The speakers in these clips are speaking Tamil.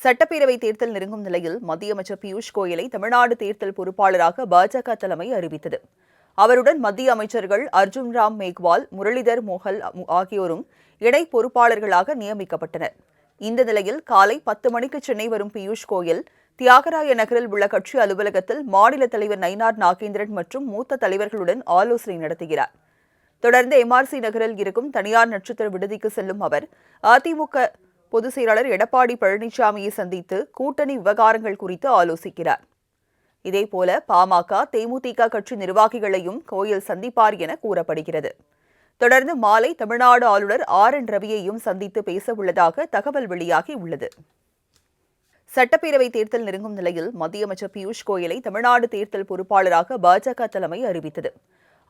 சட்டப்பேரவை தேர்தல் நெருங்கும் நிலையில் மத்திய அமைச்சர் பியூஷ் கோயலை தமிழ்நாடு தேர்தல் பொறுப்பாளராக பாஜக தலைமை அறிவித்தது. அவருடன் மத்திய அமைச்சர்கள் அர்ஜுன் ராம் மேக்வால், முரளிதர் மோஹல் ஆகியோரும் இணை பொறுப்பாளர்களாக நியமிக்கப்பட்டனர். இந்த நிலையில் காலை 10 மணிக்கு சென்னை வரும் பியூஷ் கோயல் தியாகராய நகரில் உள்ள கட்சி அலுவலகத்தில் மாநில தலைவர் நயினார் நாகேந்திரன் மற்றும் மூத்த தலைவர்களுடன் ஆலோசனை நடத்துகிறார். தொடர்ந்து எம்ஆர்சி நகரில் இருக்கும் தனியார் நட்சத்திர விடுதிக்கு செல்லும் அவர் அதிமுக பொதுச் செயலாளர் எடப்பாடி பழனிசாமியை சந்தித்து கூட்டணி விவகாரங்கள் குறித்து ஆலோசிக்கிறார். இதேபோல பாமக, தேமுதிக கட்சி நிர்வாகிகளையும் கோயல் சந்திப்பார் என கூறப்படுகிறது. தொடர்ந்து மாலை தமிழ்நாடு ஆளுநர் RN ரவியையும் சந்தித்து பேச உள்ளதாக தகவல் வெளியாகியுள்ளது. சட்டப்பேரவை தேர்தல் நெருங்கும் நிலையில் மத்திய அமைச்சர் பியூஷ் கோயலை தமிழ்நாடு தேர்தல் பொறுப்பாளராக பாஜக தலைமை அறிவித்தது.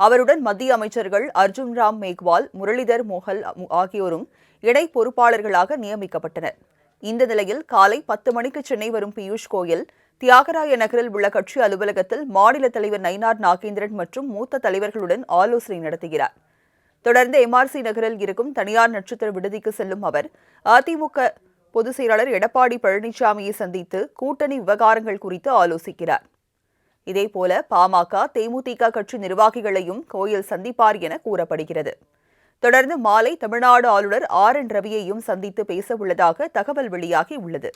அவருடன் மத்திய அமைச்சர்கள் அர்ஜுன் ராம் மேக்வால், முரளிதர் மோஹல் ஆகியோரும் இணை பொறுப்பாளர்களாக நியமிக்கப்பட்டனர். இந்த நிலையில் காலை 10 மணிக்கு சென்னை வரும் பியூஷ் கோயல் தியாகராய நகரில் உள்ள கட்சி அலுவலகத்தில் மாநில தலைவர் நயினார் நாகேந்திரன் மற்றும் மூத்த தலைவர்களுடன் ஆலோசனை நடத்துகிறார். தொடர்ந்து எம்ஆர்சி நகரில் இருக்கும் தனியார் நட்சத்திர விடுதிக்கு செல்லும் அவர் அதிமுக பொதுச் செயலாளர் எடப்பாடி பழனிசாமியை சந்தித்து கூட்டணி விவகாரங்கள் குறித்து ஆலோசிக்கிறார். இதேபோல பாமக, தேமுதிக கட்சி நிர்வாகிகளையும் கோயல் சந்திப்பார் என கூறப்படுகிறது. தொடர்ந்து மாலை தமிழ்நாடு ஆளுநர் RN ரவியையும் சந்தித்து பேச உள்ளதாக தகவல் வெளியாகியுள்ளது.